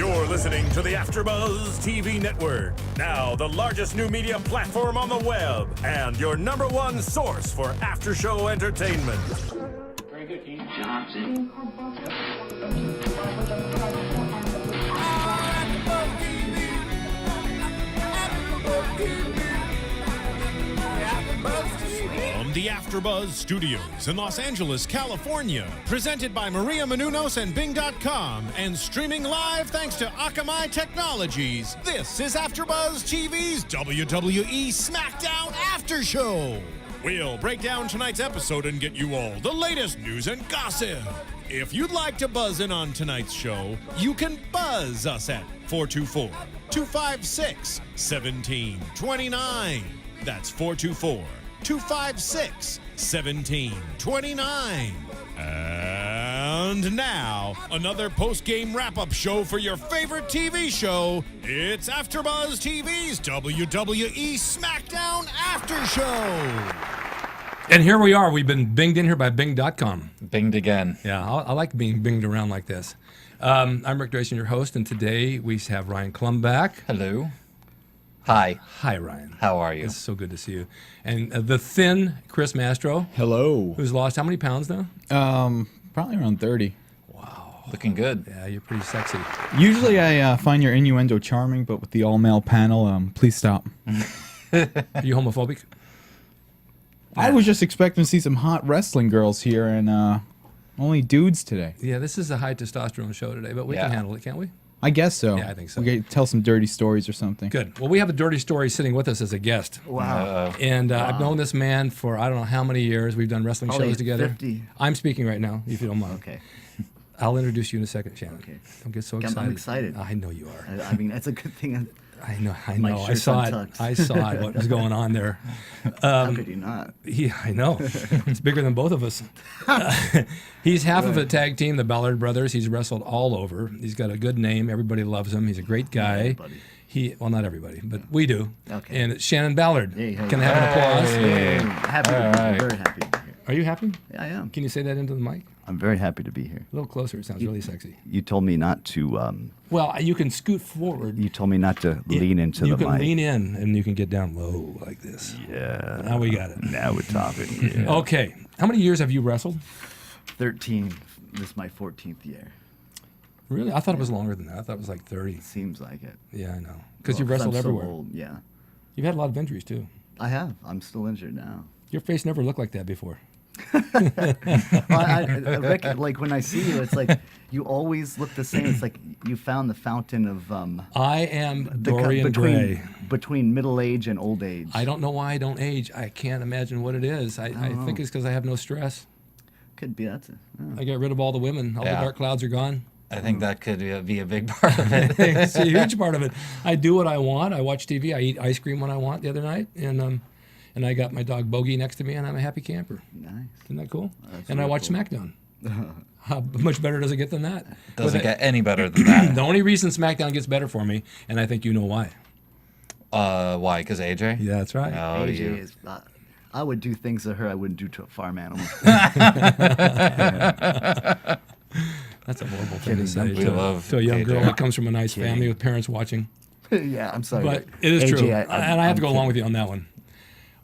You're listening to the AfterBuzz TV network. Now, the largest new media platform on the web and your number one source for after-show entertainment. Very good, Keith Johnson. From the AfterBuzz Studios in Los Angeles, California, presented by Maria Menounos and Bing.com, and streaming live thanks to Akamai Technologies. This is AfterBuzz TV's WWE SmackDown After Show. We'll break down tonight's episode and get you all the latest news and gossip. If you'd like to buzz in on tonight's show, you can buzz us at 424-256-1729. That's 424-256-1729. And now, another post-game wrap-up show for your favorite TV show. It's AfterBuzz TV's WWE SmackDown After Show. And here we are. We've been binged in here by Bing.com. Binged again. Yeah, I like being binged around like this. I'm Ric Drasin, your host, and today we have Ryan Clum back. Hello. Hi. Hi, Ryan. How are you? It's so good to see you. And the thin Chris Mastro. Hello. Who's lost how many pounds now? Probably around 30. Wow. Looking good. Yeah, you're pretty sexy. Usually I find your innuendo charming, but with the all-male panel, please stop. Are you homophobic? I was just expecting to see some hot wrestling girls here, and only dudes today. Yeah, this is a high testosterone show today, but we can handle it, can't we? I guess so. Yeah, I think so. We could tell some dirty stories or something. Good. Well, we have a dirty story sitting with us as a guest. Wow. And I've known this man for I don't know how many years. We've done wrestling Probably shows together. 50. I'm speaking right now, if you don't mind. Okay. I'll introduce you in a second, Shannon. Okay. Don't get so excited. I'm excited. I know you are. I mean, that's a good thing. I know. My I shirt's saw it. untucked. I saw it. What was going on there? How could you not? Yeah, I know. It's bigger than both of us. He's half of a tag team, the Ballard brothers. He's wrestled all over. He's got a good name. Everybody loves him. He's a great guy. Well, not everybody, but we do. Okay. And it's Shannon Ballard. Hey, Can I have an applause? Hey. Happy to be here. Very happy to be here. Are you happy? Yeah, I am. Can you say that into the mic? I'm very happy to be here. A little closer. It sounds really sexy. You told me not to. Well, you can scoot forward. You told me not to lean into the mic. You can lean in and you can get down low like this. Yeah. Now we got it. Now we're talking. Yeah. Okay. How many years have you wrestled? 13. This is my 14th year. Really? I thought it was longer than that. I thought it was like 30. Seems like it. Yeah, I know. Because Well, you've wrestled I'm so everywhere. old, yeah. You've had a lot of injuries, too. I have. I'm still injured now. Your face never looked like that before. Well, I reckon, like when I see you, it's like you always look the same. It's like you found the fountain of I am Dorian Gray. between middle age and old age. I don't know why I don't age. I can't imagine what it is. I think it's because I have no stress. Could be that's it. Yeah. I got rid of all the women. All the dark clouds are gone. I think that could be a big part of it. It's a huge part of it. I do what I want. I watch TV. I eat ice cream when I want the other night. And I got my dog Bogey next to me, and I'm a happy camper. Nice. Isn't that cool? That's And I really watch cool. SmackDown. How much better does it get than that? Doesn't get any better than that. The only reason SmackDown gets better for me, and I think you know why. Why? Because AJ? Yeah, that's right. Oh, AJ you. is. I would do things to her I wouldn't do to a farm animal. That's a horrible thing to say We love to a young AJ. girl that comes from a nice family with parents watching. Yeah, I'm sorry. But it is AJ, true. And I have to go I'm along with you on that one.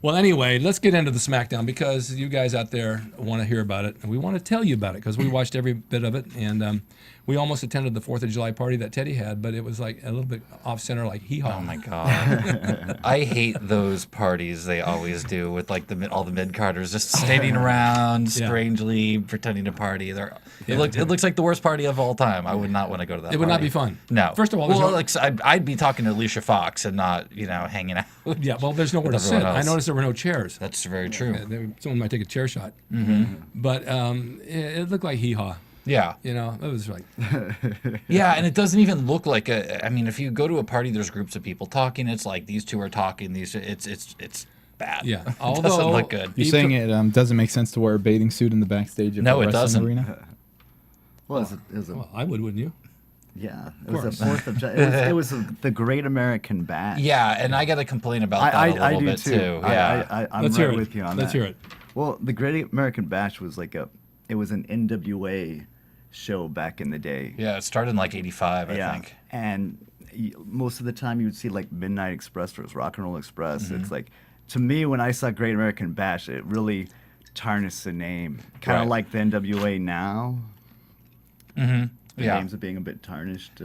Well, anyway, let's get into the SmackDown because you guys out there want to hear about it. And we want to tell you about it because we watched every bit of it. And we almost attended the 4th of July party that Teddy had, but it was like a little bit off-center, like hee-haw. Oh, my God. I hate those parties they always do with like all the mid-carders just standing around strangely pretending to party. It looks like the worst party of all time. I would not want to go to that It would not party. be fun. No. First of all, I'd be talking to Alicia Fox and not, hanging out. yeah, well, there's nowhere to with sit. everyone I else. noticed there were no chairs. That's very true. Someone might take a chair shot. But it looked like hee-haw. Yeah. You know, it was like... Yeah, and it doesn't even look like if you go to a party, there's groups of people talking. It's like these two are talking. It's bad. Yeah. It Although, doesn't look good. You're saying it doesn't make sense to wear a bathing suit in the backstage of No, a it wrestling doesn't. arena? Well, it was a Well, I would, wouldn't you? yeah. It was the 4th of July. It was the Great American Bash. Yeah, and I got to complain about that a little I do bit too. Yeah. I'm Let's hear right it. with you on Let's that. hear it. Well, the Great American Bash was like it was an NWA show back in the day. Yeah, it started in like '85, I Yeah, think. and most of the time you would see like Midnight Express or Rock and Roll Express. Mm-hmm. It's like, to me, when I saw Great American Bash, it really tarnished the name, kind of Right. like the NWA now. The Yeah. names are being a bit tarnished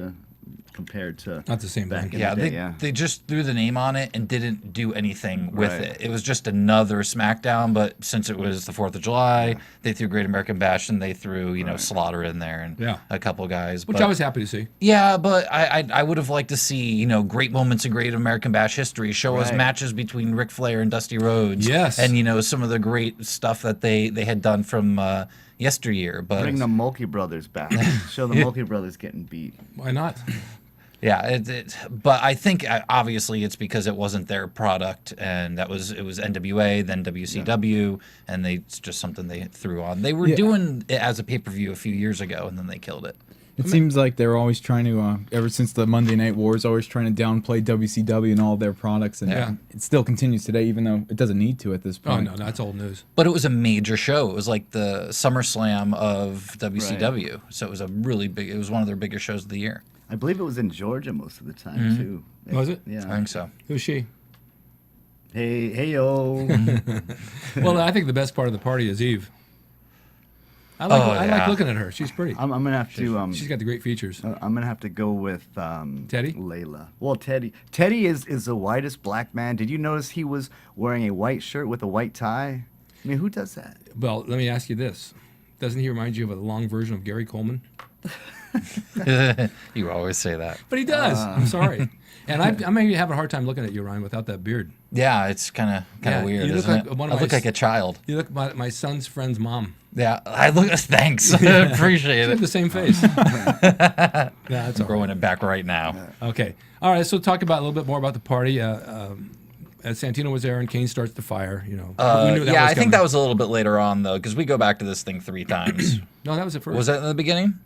compared to Not the same back thing. in Yeah, the day. they just threw the name on it and didn't do anything with Right. it. It was just another SmackDown, but since it was the 4th of July, they threw Great American Bash and they threw, Slaughter in there and Yeah. a couple guys. Which but, I was happy to see. Yeah, but I would have liked to see, great moments in Great American Bash history. Show us Right. matches between Ric Flair and Dusty Rhodes. Yes. And, some of the great stuff that they had done from yesteryear. But Bring the Mulkey Brothers back. Show the Mulkey Brothers getting beat. Why not? Yeah, but I think obviously it's because it wasn't their product, and it was NWA, then WCW, and it's just something they threw on. They were doing it as a pay-per-view a few years ago, and then they killed it. It seems like they're always trying to, ever since the Monday Night Wars, always trying to downplay WCW and all their products, and Yeah. it still continues today, even though it doesn't need to at this Oh point. no, that's old news. But it was a major show. It was like the SummerSlam of WCW, so it was a really big. It was one of their bigger shows of the year. I believe it was in Georgia most of the time too. Was it? Yeah. I think so. Who's she? Hey yo. Well, I think the best part of the party is Eve. I like yeah. looking at her. She's pretty. I'm gonna have to. She's got the great features. I'm gonna have to go with Teddy? Layla. Well, Teddy. Teddy is the whitest black man. Did you notice he was wearing a white shirt with a white tie? I mean, who does that? Well, let me ask you this: doesn't he remind you of a long version of Gary Coleman? You always say that. But he does. I'm sorry. And I'm maybe having a hard time looking at you, Ryan, without that beard. Yeah, it's kind of Yeah, weird, you look isn't like it? one I of my look like a child. You look like my son's friend's mom. Yeah, I look. Thanks, appreciate You have it. the same face. Yeah, that's all right. Growing it back right now. Okay. All right. So talk about a little bit more about the party. Santino was there, and Kane starts the fire. We knew that Yeah, was I think coming. that was a little bit later on though, because we go back to this thing 3 times. No, that was the first. Was that in the beginning?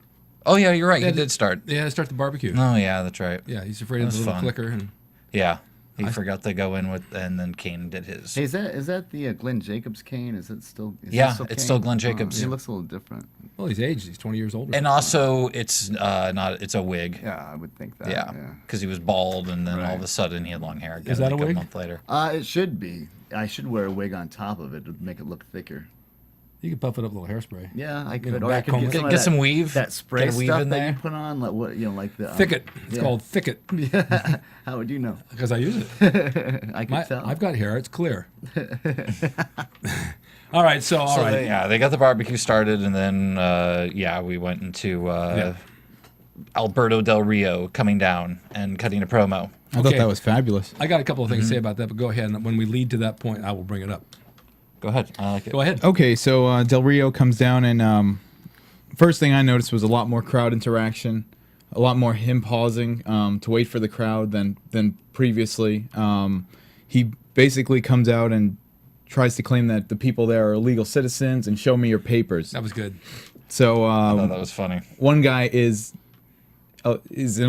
Oh yeah, you're right. Yeah, He did start. Yeah, start the barbecue. Oh yeah, that's right. Yeah, he's afraid of the That's little fun. clicker, and Yeah, he forgot to go in with, and then Kane did his. Hey, is that the Glenn Jacobs cane? Is it still? Is Yeah, that it's still Kane? Glenn Jacobs. He looks a little different. well, he's aged. He's 20 years older. And also, it's not. It's a wig. Yeah, I would think that. Yeah, because he was bald, and then all of Right. a sudden he had long hair again. Is that a like wig? A month later. It should be. I should wear a wig on top of it to make it look thicker. you could puff it up with a little hairspray. Yeah, I You could. know, Or I back could home. get some, of Get that, some weave. that spray Get a weave stuff in that there. you put on, like like the Thicket. It's yeah. called thicket How would you know? because I use it. I could tell. I've got hair. It's clear. All right. So all So right. they got the barbecue started, and then we went into Alberto Del Rio coming down and cutting a promo. I thought Okay. that was fabulous. I got a couple of things to say about that, but go ahead. And when we lead to that point, I will bring it up. Go ahead, I like it. Go ahead. Okay, so Del Rio comes down, and first thing I noticed was a lot more crowd interaction, a lot more him pausing to wait for the crowd than previously. He basically comes out and tries to claim that the people there are illegal citizens and show me your papers. That was good. So I thought that was funny. one guy is an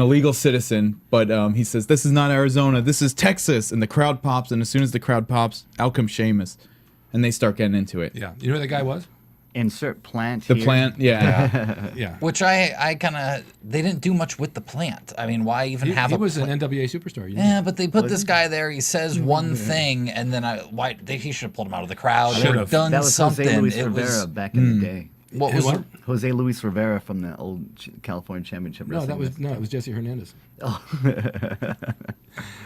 illegal citizen, but he says, "This is not Arizona, this is Texas," and the crowd pops, and as soon as the crowd pops, out comes Sheamus, and they start getting into it. Yeah. You know who that guy was? Insert plant. The here. plant, yeah. Yeah. Which I kind of they didn't do much with the plant. I mean, why even have He a was an plant? NWA superstar. You know? Yeah, but they put this guy there. He says one thing, and then he should have pulled him out of the crowd or Should've. done That was something. Jose Luis It Rivera was back in the day. what was What? Jose Luis Rivera from the old California Championship No, Wrestling. it was Jesse Hernandez.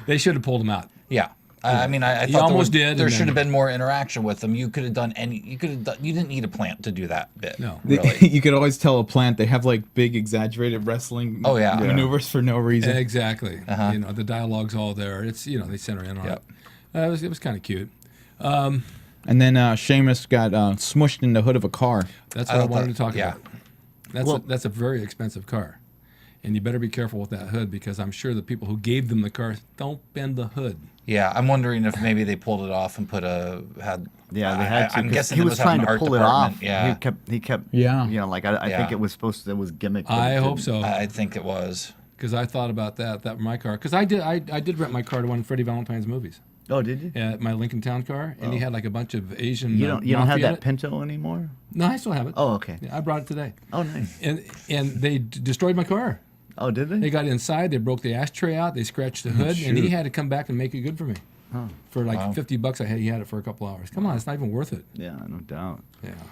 They should have pulled him out. Yeah. I mean, I He thought almost did, there and should then- have been more interaction with him. You could have done any. You could have done. You didn't need a plant to do that bit. No. really. You could always tell a plant they have like big exaggerated wrestling Oh, yeah. maneuvers for no reason. Exactly. You know, the dialogue's all there. It's they center in on Yep. it. It was kind of cute. And then Sheamus got smushed in the hood of a car. That's I what I thought wanted that- to talk yeah. about. That's a very expensive car, and you better be careful with that hood because I'm sure the people who gave them the car don't bend the hood. Yeah, I'm wondering if maybe they pulled it off and had. Yeah, they had to. I'm 'cause guessing he it was must have trying an to art pull it department. off. Yeah, He kept. Yeah. You know, like I think Yeah. it was supposed to. It was gimmick. but I it hope didn't. so I think it was. because I thought about that my car because I did rent my car to one of Freddie Valentine's movies. Oh, did you? at my Lincoln Town car, and he had like a bunch of Asian. You don't have mafia in that it. Pinto anymore? No, I still have it. Oh, okay. Yeah, I brought it today. Oh, nice. And they destroyed my car. Oh, did they? They got inside, they broke the ashtray out, they scratched the hood, and he had to come back and make it good for me. For like $50, he had it for a couple hours. Come on, it's not even worth it. Yeah, no doubt.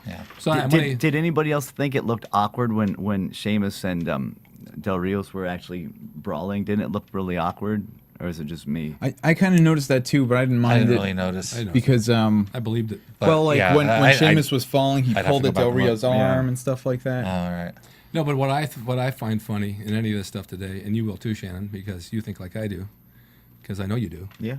Yeah. So Did anybody else think it looked awkward when Sheamus and Del Rios were actually brawling? Didn't it look really awkward, or is it just me? I kind of noticed that too, but I didn't I mind didn't it really notice. because I believed it. But, well, like yeah, when Sheamus was falling, he I'd have pulled to at go back Del and look. Rio's arm and stuff like that. All right. No, but what I find funny in any of this stuff today, and you will too, Shannon, because you think like I do, because I know you do, Yeah.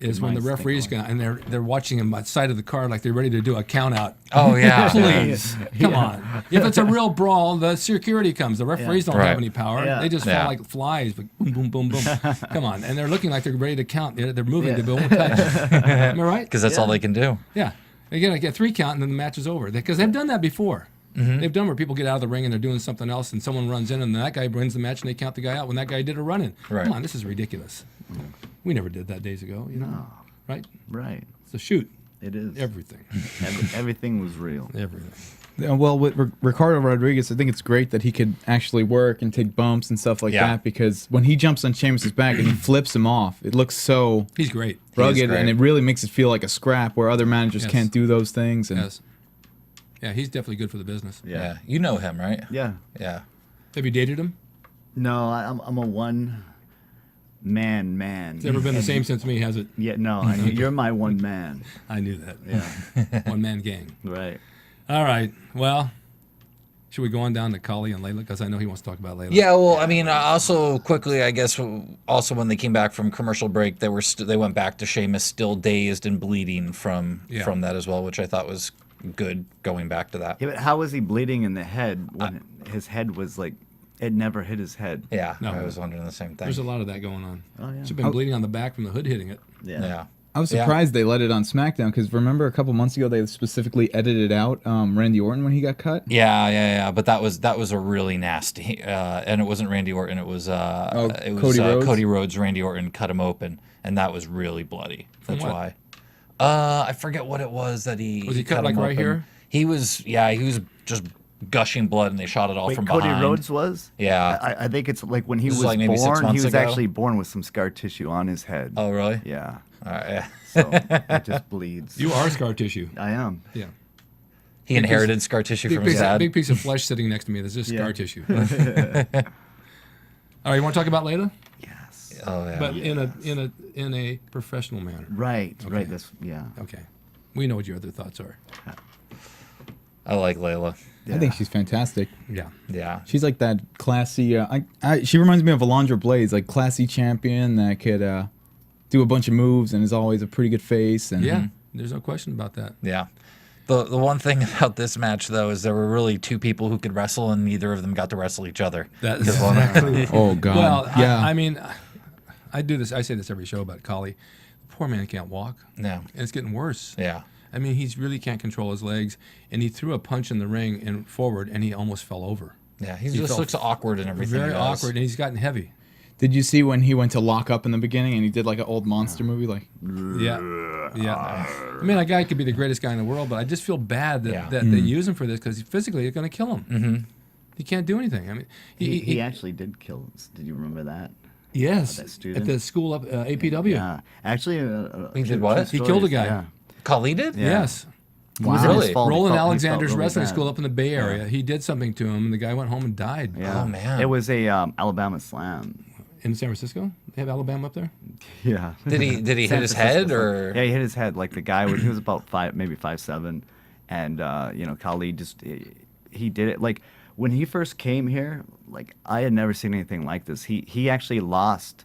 is when the minds think referees alike. go and they're watching him outside of the car like they're ready to do a count out. Oh yeah. Please, come on. If it's a real brawl, the security comes. The referees don't Right. have any power. Yeah. They just Yeah. fall like flies. But boom, boom, boom, boom. Come on. And they're looking like they're ready to count. They're moving, they won't touch. Am I right? Because that's all they can do. Yeah. They're going to get 3 count and then the match is over. Because they've done that before. They've done where people get out of the ring and they're doing something else and someone runs in and that guy wins the match and they count the guy out when that guy did a run-in. Right. Come on, this is ridiculous. We never did that days ago. You know? Right? Right. So shoot. It is. Everything. Everything was real. Everything. Well, with Ricardo Rodriguez, I think it's great that he could actually work and take bumps and stuff like Yeah. that, because when he jumps on Sheamus's back and he flips him off, it looks so He's great. rugged, great. and it really makes it feel like a scrap where other managers Yes. can't do those things. And Yes. Yeah, he's definitely good for the business. Yeah. You know him, right? Yeah. Yeah. Have you dated him? No, I'm a one man. It's never been the same since me, has it? Yeah, no, you're my one man. I knew that. Yeah. One man gang. Right. All right. Well, should we go on down to Kali and Layla? Because I know he wants to talk about Layla. Yeah, well, I mean, also quickly, I guess, also when they came back from commercial break, they went back to Sheamus still dazed and bleeding from that as well, which I thought was good going back to that. Yeah, but how was he bleeding in the head when his head was like, it never hit his head? Yeah, No. I was wondering the same thing. There's a lot of that going on. Oh, yeah. She's been bleeding on the back from the hood hitting it. Yeah. I was surprised they let it on SmackDown, because remember a couple months ago they specifically edited out Randy Orton when he got cut. Yeah. But that was a really nasty, and it wasn't Randy Orton. It was Cody Rhodes? Cody Rhodes. Randy Orton cut him open, and that was really bloody. That's what? why. I forget what it was that he Was he cut like him right open. here? He was just gushing blood, and they shot it all Wait, from Cody behind. Rhodes was? Yeah. I think it's like when he This was is like maybe 6 born, he months was ago? actually born with some scar tissue on his head. Oh, really? Yeah. All right, yeah. So it just bleeds. You are scar tissue. I am. Yeah. He inherited scar tissue Big from his piece, dad. big piece of flesh sitting next to me. That's just scar Yeah. tissue. All right, you want to talk about Layla? Yes. Oh, yeah. But in a professional manner. Right. Right. That's yeah. Okay. We know what your other thoughts are. I like Layla. I think she's fantastic. Yeah. Yeah. She's like that classy. She reminds me of Alondra Blaze, like classy champion that could do a bunch of moves and is always a pretty good face. And Yeah. There's no question about that. Yeah. The one thing about this match, though, is there were really two people who could wrestle, and neither of them got to wrestle each other. That's Because one- exactly. Oh God. Well, yeah. I mean, I do this. I say this every show about Kali. The poor man can't walk, No. and it's getting worse. Yeah. I mean, he's really can't control his legs, and he threw a punch in the ring and forward, and he almost fell over. Yeah. He He just felt looks awkward and everything. Very he does. awkward, and he's gotten heavy. Did you see when he went to lock up in the beginning and he did like an old monster movie? Like, Yeah, yeah. I mean, that guy could be the greatest guy in the world, but I just feel bad that, Yeah. that they use him for this because physically it's going to kill him. Mm-hmm. He can't do anything. I mean, He actually did kill. Did you remember that? yes, that student? at the school up APW. Yeah. Actually, He did what? He killed a guy. Yeah. Kali did? Yeah. Yes. It wasn't his Really? fault. He Roland felt Alexander's really wrestling bad. school up in the Bay Area. He did something to him, and the guy went home and died. Yeah. Oh, man. It was a Alabama Slam. In San Francisco? They have Alabama up there? Yeah. Did he hit San his Francisco head Slam. or? Yeah, he hit his head. Like the guy was, he was about 5'7", and Kali just he did it. Like when he first came here, like I had never seen anything like this. He actually lost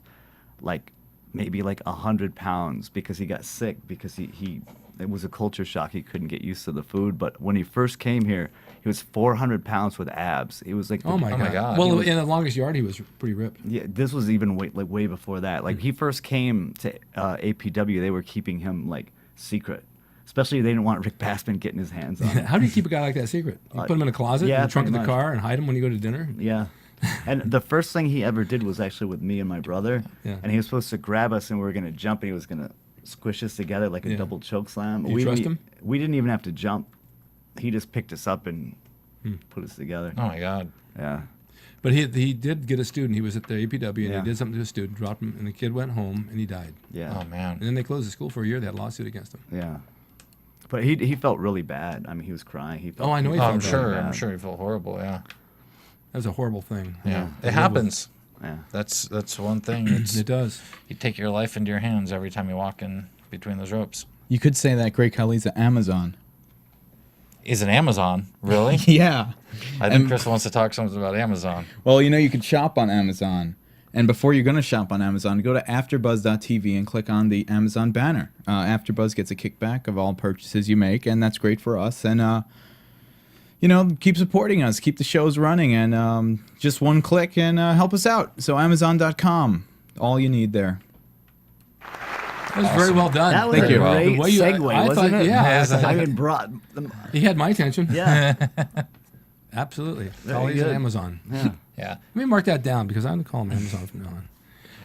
like maybe like 100 pounds because he got sick because he it was a culture shock. He couldn't get used to the food. But when he first came here, he was 400 pounds with abs. He was like, Oh, my God. He Well, was- in the longest yard, he was pretty ripped. yeah, this was even way before that. Like he first came to APW, they were keeping him like secret. Especially they didn't want Rick Bassman getting his hands on him. How do you keep a guy like that secret? You put him in a closet yeah, in the trunk of pretty the much. car and hide him when you go to dinner? Yeah. And the first thing he ever did was actually with me and my brother. Yeah. And he was supposed to grab us and we were going to jump and he was going to squish us together like a double choke slam. You trust him? We didn't even have to jump. He just picked us up and put us together. Oh my God. Yeah. But he did get a student. He was at the APW, and Yeah. he did something to a student, dropped him, and the kid went home, and he died. Yeah. Oh man. And then they closed the school for a year. They had a lawsuit against him. Yeah. But he felt really bad. I mean, he was crying. He felt, Oh, I know he Oh, felt I'm bad. sure. bad. I'm sure he felt horrible. Yeah. That was a horrible thing. Yeah. To It live happens. Yeah. That's one thing. It's It does. you take your life into your hands every time you walk in between those ropes. You could say that Great Khali's at Amazon. Is it Amazon? Really? Yeah. I think Chris wants to talk something about Amazon. Well, you could shop on Amazon. And before you're going to shop on Amazon, go to AfterBuzz.tv and click on the Amazon banner. AfterBuzz gets a kickback of all purchases you make, and that's great for us. And, keep supporting us. Keep the shows running. And just one click and help us out. So Amazon.com, all you need there. That was very well done. That was Thank a you. great The way you- segue, I wasn't thought- it? yeah. I mean, brought them. He had my attention. Yeah. Absolutely. Very Always at good. Amazon. Yeah. Yeah. Let me mark that down because I'm going to call him Amazon from now on.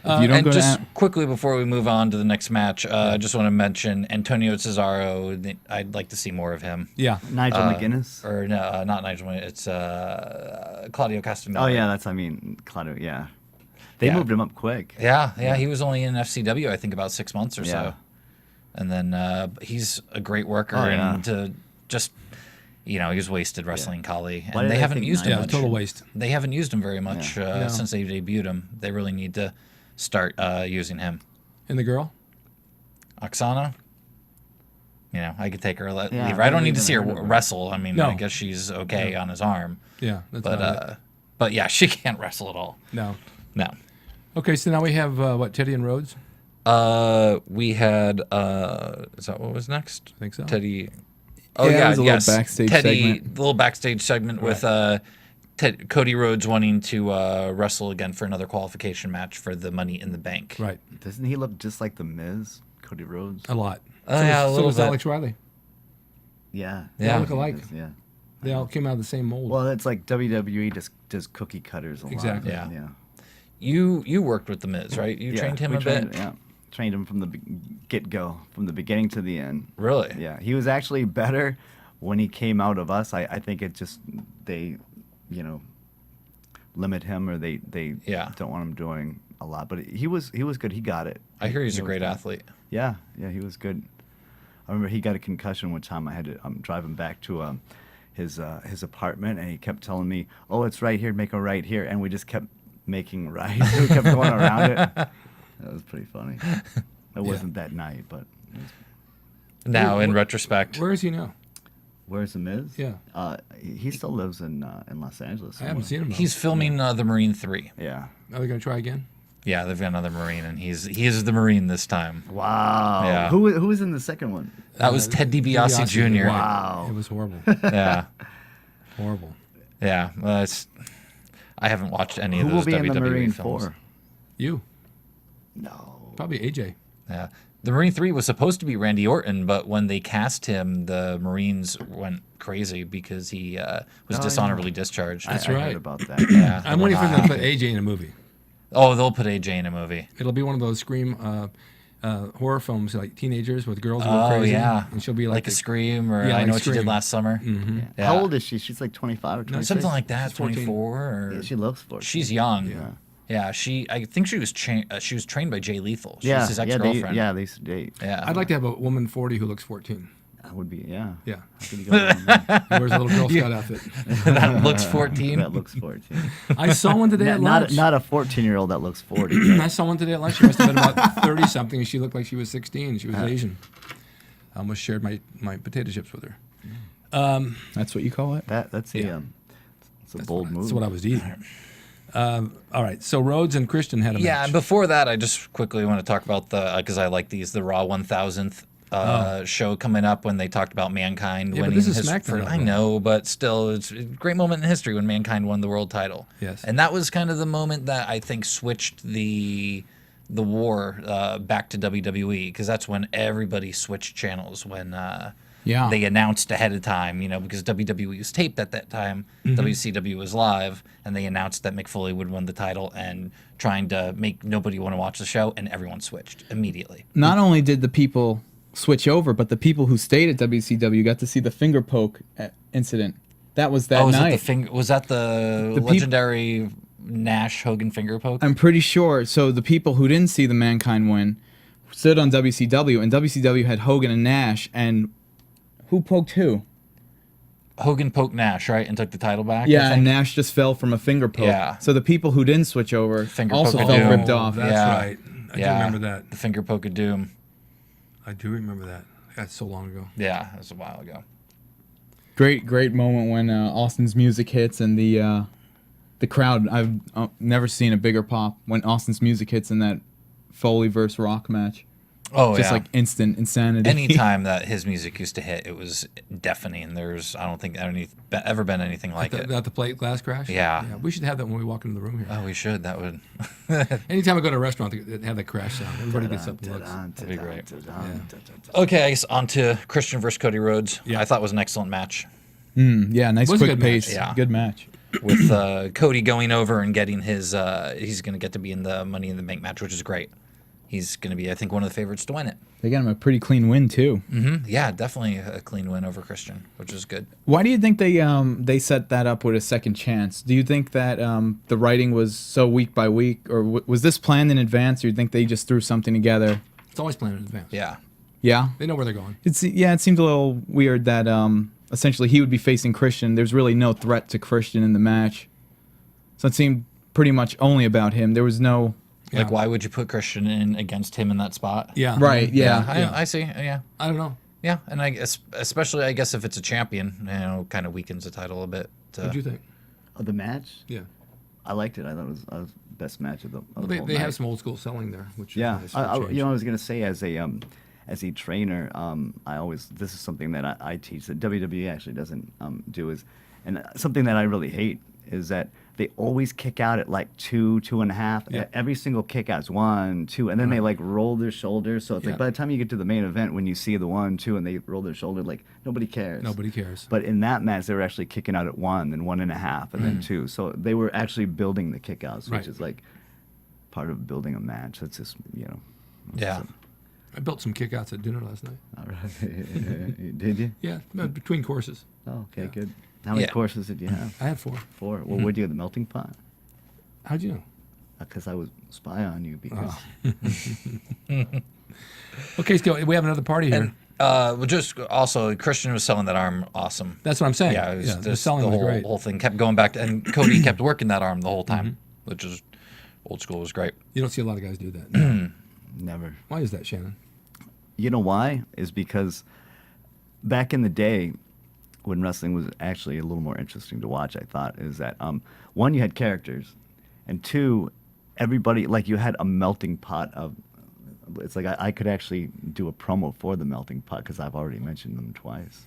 If you don't And go just to quickly before we move on to the next match, I just want to mention Antonio Cesaro. I'd like to see more of him. Yeah. Nigel McGuinness. Or no, not Nigel. It's Claudio Castagnoli. Oh yeah, Claudio. Yeah. They Yeah. moved him up quick. Yeah. He was only in FCW, I think, about 6 months or Yeah. so. And then he's a great worker, Oh, yeah. and to just he was wasted wrestling Kali, Why and did they I haven't think used him Yeah, much. total waste. They haven't used him very much No. since they debuted him. They really need to start using him. And the girl? Oksana, I could take her, leave Yeah, her. I don't I need to see her haven't heard of her. wrestle. I mean, No. I guess she's okay on his arm, Yeah. That's about it. but yeah, she can't wrestle at all. No. No. Okay, so now we have, Teddy and Rhodes? We had is that what was next? I think so. Teddy. Oh Yeah, it yeah, was a little yes. backstage Teddy, segment. the little backstage segment with Cody Rhodes wanting to wrestle again for another qualification match for the Money in the Bank. Right. Doesn't he look just like the Miz, Cody Rhodes? A lot. Oh, yeah, a so little does bit. Alex Riley. Yeah. They all look alike. Yeah. They all came out of the same mold. Well, it's like WWE just does cookie cutters a lot. Exactly. Yeah. Yeah. You worked with the Miz, right? You Yeah, trained him we a bit. Yeah. Trained him from the get-go, from the beginning to the end. Really? Yeah. He was actually better when he came out of us. I think it just they, limit him or they Yeah. don't want him doing a lot. But he was good. He got it. I hear he's He a was great good. athlete. Yeah, he was good. I remember he got a concussion one time. I had to drive him back to his apartment, and he kept telling me, "Oh, it's right here. Make a right here," and we just kept making right. We kept going around it. That was pretty funny. It wasn't that night, but it was, Now, in retrospect, Where is he now? where's the Miz? Yeah. He still lives in Los Angeles. I haven't seen him. Though. he's filming the Marine 3. Yeah. Are they going to try again? Yeah, they've got another Marine, and he is the Marine this time. Wow. Yeah. Who was in the second one? That was Ted DiBiase Jr. Wow. It was horrible. Yeah, Horrible. yeah. I haven't watched any Who of will those be in the WWE Marine films. 4? You. No. Probably AJ. Yeah. The Marine 3 was supposed to be Randy Orton, but when they cast him, the Marines went crazy because he was Oh, dishonorably discharged. I That's heard right. about that. Yeah. I'm waiting for them to put AJ in a movie. Oh, they'll put AJ in a movie. It'll be one of those Scream horror films, like teenagers with girls who go Oh, crazy. yeah. And she'll be Like like a Scream, or Yeah, I like Know What You Did Scream. Last Summer. Mm-hmm. Yeah. How old is she? She's like 25 or 26. Something like that, She's 14. 24. Or... Yeah, she looks 14. She's young. Yeah. Yeah, I think she was trained by Jay Lethal. She's Yeah, his yeah, ex-girlfriend. they used to date. Yeah. I'd like to have a woman 40 who looks 14. That would be, yeah. Yeah. How could you go wrong there? Who wears a little Girl Scout outfit. that looks 14. That looks 14. I saw one today at lunch. Not a 14-year-old that looks 40. I saw one today at lunch. She must have been about 30-something, and she looked like she was 16. She was Asian. I almost shared my potato chips with her. That's what you call it? That's Yeah. it's a bold move. That's what I was eating. All right, so Rhodes and Christian had a Yeah, match. and before that, I just quickly want to talk about because I like the Raw 1000th show coming up when they talked about Mankind Yeah, but winning this is his. SmackDown, I though. know, but still, it's a great moment in history when Mankind won the world title. Yes. and that was kind of the moment that I think switched the war back to WWE because that's when everybody switched channels when Yeah. they announced ahead of time, because WWE was taped at that time, WCW was live, and they announced that Mick Foley would win the title and trying to make nobody want to watch the show, and everyone switched immediately. Not only did the people switch over, but the people who stayed at WCW got to see the finger poke incident. That was that night. Was that the legendary Nash Hogan finger poke? I'm pretty sure. So the people who didn't see the Mankind win stood on WCW, and WCW had Hogan and Nash, and who poked who? Hogan poked Nash, right, and took the title back. Yeah, and Nash just fell from a finger poke. Yeah. So the people who didn't switch over Finger also poke felt of doom. ripped off. That's right. I do remember that. The finger poke of doom. I do remember that. That's so long ago. Yeah, that was a while ago. Great moment when Austin's music hits and the crowd. I've never seen a bigger pop when Austin's music hits in that Foley versus Rock match. Oh, Just yeah. like instant insanity. Anytime that his music used to hit, it was deafening. I don't think ever been anything like it. At the plate glass crash? Yeah. We should have that when we walk into the room here. Oh, we should. That would. Anytime I go to a restaurant, they have that crash sound. Everybody gets up and looks. That'd be great. Okay, I guess on to Christian versus Cody Rhodes. Yeah. I thought it was an excellent match. Yeah, nice Was a quick good match. pace. Yeah. Good match. With Cody going over and getting his, he's going to get to be in the Money in the Bank match, which is great. He's going to be, I think, one of the favorites to win it. They got him a pretty clean win too. Yeah, definitely a clean win over Christian, which is good. Why do you think they set that up with a second chance? Do you think that the writing was so week by week, or was this planned in advance, or do you think they just threw something together? It's always planned in advance. Yeah. Yeah. They know where they're going. It seemed a little weird that essentially he would be facing Christian. There's really no threat to Christian in the match, so it seemed pretty much only about him. There was no. Like, why would you put Christian in against him in that spot? Yeah. Right. Yeah. I see. Yeah. I don't know. Yeah, and I guess, especially, I guess, if it's a champion, kind of weakens the title a bit. What do you think? Oh, the match? Yeah. I liked it. I thought it was best match of the. Well, they have some old school selling there, which Yeah, is nice for a change. I was gonna say as a trainer, this is something that I teach that WWE actually doesn't do and something that I really hate is that they always kick out at like 2.5. Yeah. Every single kick out's 1, 2, and then they like roll their shoulders. So it's like by the time you get to the main event, when you see the 1, 2, and they roll their shoulder, like nobody cares. Nobody cares. But in that match, they were actually kicking out at 1, then 1.5, and then 2. So they were actually building the kickouts, which is like part of building a match. That's just Yeah. I built some kickouts at dinner last night. All right. Did you? Yeah, between courses. Oh, okay, good. How many courses did you have? I had 4. 4. Well, where'd you get the melting pot? How'd you know? Because I was spy on you. Because Okay, so we have another party here. Well, just also, Christian was selling that arm awesome. That's what I'm saying. Yeah, it was the just selling the was great. whole thing kept going back, and Cody kept working that arm the whole time, which is old school was great. You don't see a lot of guys do that. never. Why is that, Shannon? You know why? Is because back in the day, when wrestling was actually a little more interesting to watch, I thought, is that one, you had characters, and 2, everybody, like, you had a melting pot of. It's like I could actually do a promo for the melting pot because I've already mentioned them twice.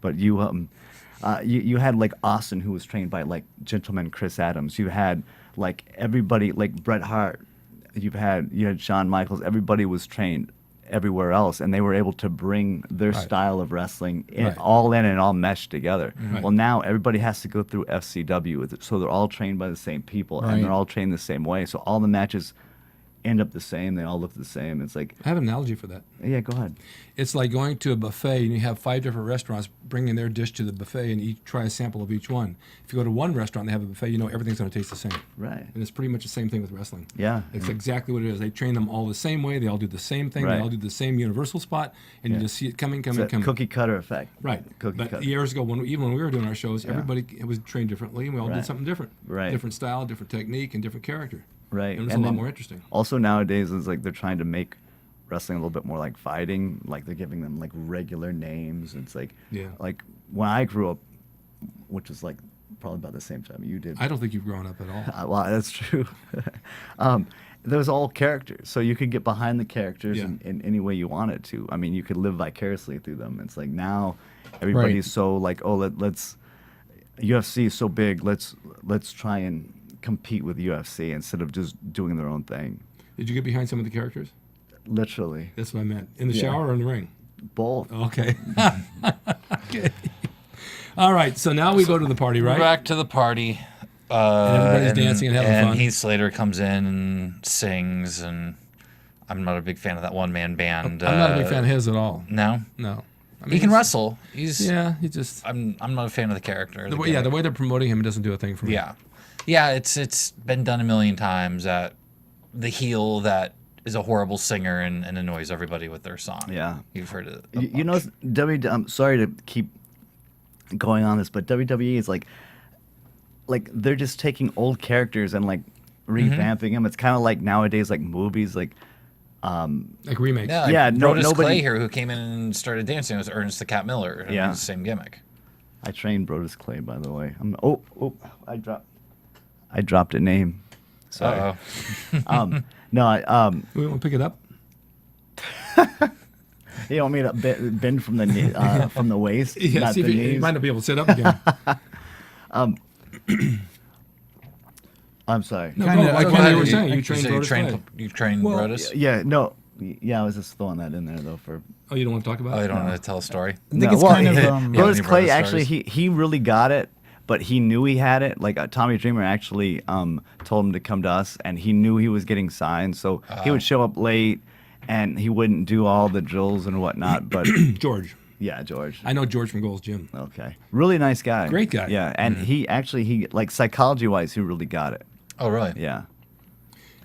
But you had like Austin, who was trained by like gentleman Chris Adams. You had like everybody, like Bret Hart. You had Shawn Michaels. Everybody was trained everywhere else, and they were able to bring their style of wrestling all in and all meshed together. Well, now everybody has to go through FCW, so they're all trained by the same people, and they're all trained the same way. So all the matches end up the same. They all look the same. It's like, I have an analogy for that. yeah, go ahead. It's like going to a buffet and you have 5 different restaurants bringing their dish to the buffet and you try a sample of each one. If you go to one restaurant and they have a buffet, you know everything's going to taste the same. Right. And it's pretty much the same thing with wrestling. Yeah. It's exactly what it is. They train them all the same way. They all do the same thing. They all do the same universal spot, and you just see it coming. It's a cookie cutter effect. Right. Cookie but cutter. years ago, even when we were doing our shows, everybody was trained differently, and we all did something different. Right. Different style, different technique, and different character. Right. And it was a lot more interesting. Also nowadays, it's like they're trying to make wrestling a little bit more like fighting. Like they're giving them like regular names. It's like, like when I grew up, which was like probably about the same time you did. I don't think you've grown up at all. Well, that's true. There was all characters, so you could get behind the characters in any way you wanted to. I mean, you could live vicariously through them. It's like now everybody's so like, oh, let's UFC is so big. Let's try and compete with UFC instead of just doing their own thing. Did you get behind some of the characters? Literally. That's what I meant. In the shower or in the ring? Both. Okay. Okay. All right. So now we go to the party, right? Back to the party. And everybody's dancing and having fun. Heath Slater comes in and sings, and I'm not a big fan of that one-man band. I'm not a big fan of his at all. No? No. I mean, He can he's- wrestle. He's. Yeah, he just. I'm not a fan of the character. The way they're promoting him doesn't do a thing for me. Yeah, it's been done a million times that the heel that is a horrible singer and annoys everybody with their song. Yeah. You've heard it. You know, I'm sorry to keep going on this, but WWE is like they're just taking old characters and like revamping them. It's kind of like nowadays, like movies, like Like remakes. Yeah, Yeah, Brodus nobody- Clay here, who came in and started dancing, was Ernest the Cat Miller. Yeah. It was the same gimmick. I trained Brodus Clay, by the way. I dropped a name. Sorry. Uh-oh. No, We want to pick it up? you want me to bend from the from the waist, Yeah, not see the if you knees? might not be able to sit up again. I'm sorry. No, Kinda- go, I go kinda- ahead, you were you- saying you You trained said you Brodus Clay. you've trained Well, Brodus? Yeah, no, yeah. I was just throwing that in there though for. Oh, you don't want to talk about Oh, it? you don't want to tell a story? I think it's kind of. Yeah, Brodus any Clay Brodus actually stories? he really got it, but he knew he had it. Like Tommy Dreamer actually told him to come to us, and he knew he was getting signed, so he would show up late, and he wouldn't do all the drills and whatnot. But George. yeah, George. I know George from Gold's Gym. Okay, really nice guy. Great guy. Yeah, and he like psychology wise, he really got it. Oh, really? Yeah.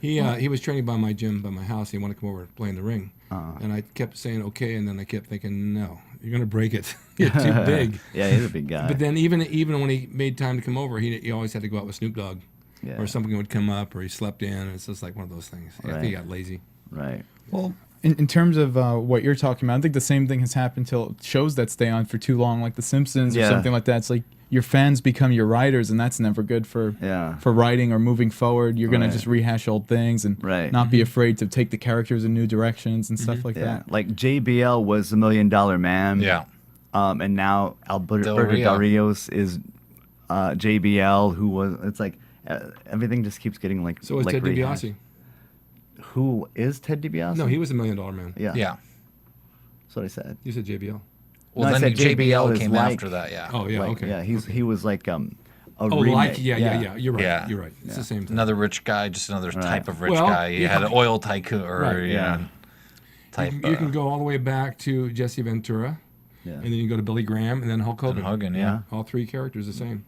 He was training by my gym, by my house. He wanted to come over and play in the ring. And I kept saying, okay, and then I kept thinking, no, you're going to break it. You're too big. Yeah, he's a big guy. But then even when he made time to come over, he always had to go out with Snoop Dogg. Yeah. Or something would come up, or he slept in. And it's just like one of those things. I think he Right. got lazy. Right. Well, in terms of what you're talking about, I think the same thing has happened to shows that stay on for too long, like The Simpsons or Yeah. something like that. It's like your fans become your writers, and that's never good for writing or moving forward. You're gonna Right. just rehash old things and Right. not be afraid to take the characters in new directions and stuff like Yeah. that. Like JBL was the $1 Million Man. Yeah. And now Alberto Del Rio. Del Rios is JBL, who was. It's like everything just keeps getting like. So is like Ted rehashed. DiBiase. Who is Ted DiBiase? No, he was $1 Million Man. Yeah. Yeah. That's what I said. You said JBL. Well, No, I then said JBL JBL is came like- after that, yeah. Oh, yeah, Like, okay. Yeah, he was like a Oh, remake. like, yeah. You're right. Yeah. You're right. It's the same thing. Another rich guy, just another type of rich Well, guy. He yeah. had an oil tycoon or Right, yeah. type. You can go all the way back to Jesse Ventura, Yeah. and then you can go to Billy Graham, and then Hulk Hogan. Hogan, yeah. All three characters the same,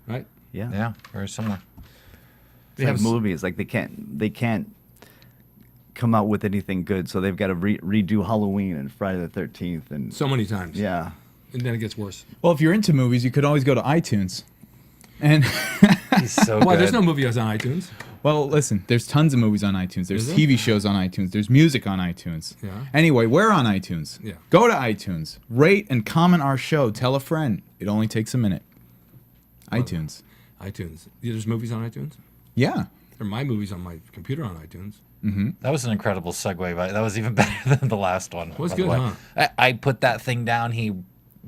right? Yeah. Yeah, very similar. They It's have like movies. Like they can't come out with anything good, so they've got to redo Halloween and Friday the 13th and so many times. yeah. And then it gets worse. Well, if you're into movies, you could always go to iTunes. And He's so Well, good. there's no movie on iTunes. well, listen, there's tons of movies on iTunes. There's Is there? TV shows on iTunes. There's music on iTunes. Yeah. Anyway, we're on iTunes. Yeah. Go to iTunes, rate and comment our show. Tell a friend. It only takes a minute. iTunes. iTunes. Yeah, there's movies on iTunes. Yeah. There are my movies on my computer on iTunes. That was an incredible segue, but that was even better than the last one. Was by the good, way. huh? I put that thing down. He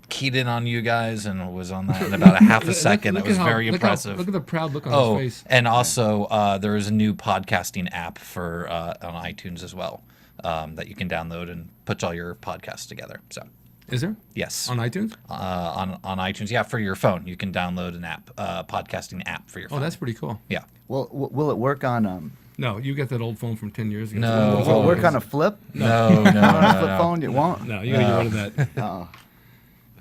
keyed in on you guys and was on that in about a half a second. Look It was at how- very look how- impressive. Look at the proud look on Oh, his face. and also there is a new podcasting app for on iTunes as well that you can download and put all your podcasts together. So Is there? yes, On iTunes? on iTunes, yeah, for your phone, you can download an app, podcasting app for your phone. Oh, that's pretty cool. yeah. Well, will it work on No, you got that old phone from 10 years ago. No. Will it work on a flip? No, On a flip no. phone, you won't. No, you got to get rid of that. Oh.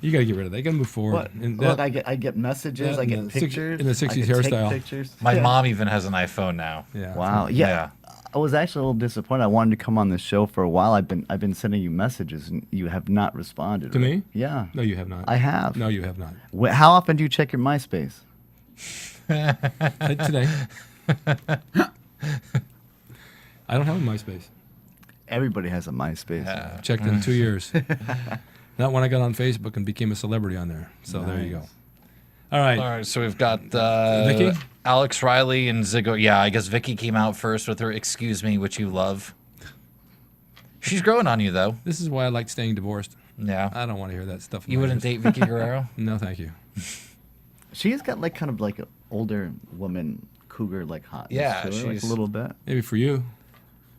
You got to get rid of that. You got to move forward. What? And Look, that- I get messages. that I in get the six- pictures. in the I 60s can take hairstyle. Pictures. My mom even has an iPhone now. yeah. Wow. Yeah. I was actually a little disappointed. I wanted to come on this show for a while. I've been sending you messages and you have not responded. To me? Yeah. No, you have not. I have. No, you have not. How often do you check your MySpace? Today. I don't have a MySpace. Everybody has a MySpace. I've checked in 2 years. Not when I got on Facebook and became a celebrity on there. So there you go. Nice. All right. All right, so we've got Vicky? Alex Riley and Ziggo. Yeah, I guess Vicky came out first with her "Excuse Me," which you love. She's growing on you though. This is why I like staying divorced. Yeah, I don't want to hear that stuff. in you my wouldn't ears. date Vicky Guerrero. No, thank you. She's got like kind of like an older woman cougar like hot. Yeah, like she's- a little bit. Maybe for you.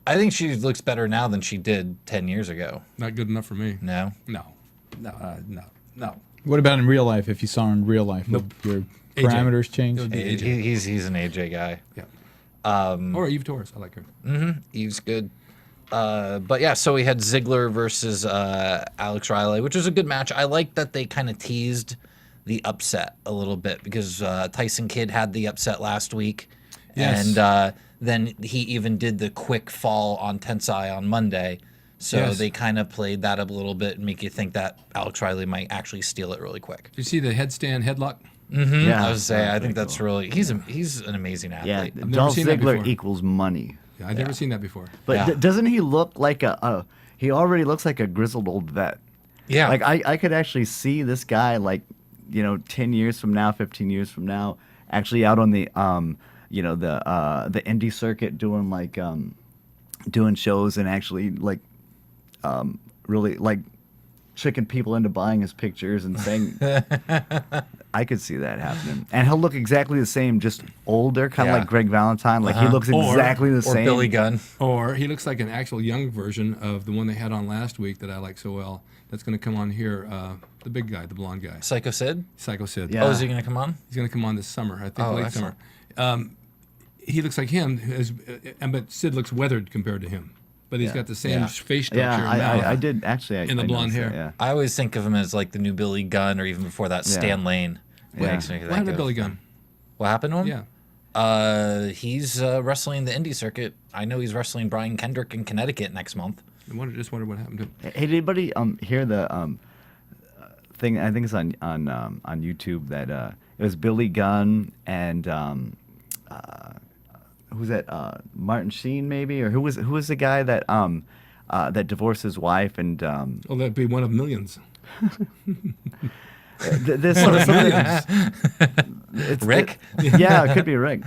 I think she looks better now than she did 10 years ago. Not good enough for me. No? No. No. What about in real life? If you saw her in real life, would your AJ. parameters change? It would be AJ. He's an AJ guy. Yeah. Or Eve Torres. I like her. He's good. But yeah, so we had Ziggler versus Alex Riley, which was a good match. I like that they kind of teased the upset a little bit because Tyson Kidd had the upset last week. Yes. And then he even did the quick fall on Tensai on Monday. So Yes. they kind of played that up a little bit and make you think that Alex Riley might actually steal it really quick. Did you see the headstand headlock? Yeah, I was saying, I think pretty that's cool. really he's an amazing Yeah, athlete. never Dolph seen that Ziggler before. equals money. Yeah, I've never seen that before. But Yeah. doesn't he look like he already looks like a grizzled old vet. Yeah, Like I could actually see this guy 10 years from now, 15 years from now, actually out on the the indie circuit doing doing shows and actually really tricking people into buying his pictures and saying I could see that happening. And he'll look exactly the same, just older, kind of Yeah. like Greg Valentine. Like he looks Or- exactly the or same. Billy Gunn. Or he looks like an actual young version of the one they had on last week that I like so well. That's going to come on here. The big guy, the blonde guy, Psycho Sid. Psycho Sid. Yeah. Oh, is he going to come on? He's going to come on this summer. I think Oh, late excellent. summer. He looks like him, but Sid looks weathered compared to him. But he's got the same Yeah. face structure. Yeah, and mouth. I did actually. And the I blonde noticed hair. that, I always think of him as like the new Billy Gunn, or even before that, Stan Lane. Yeah. Makes me What think happened to of- Billy Gunn? What happened to him? Yeah. He's wrestling the indie circuit. I know he's wrestling Brian Kendrick in Connecticut next month. Just wondered what happened to him. Hey, did anybody hear the thing? I think it's on YouTube that it was Billy Gunn and who's that? Martin Sheen maybe, or who was the guy that that divorced his wife and Oh, that'd be one of millions. this sort of something. Rick? Yeah, it could be Rick.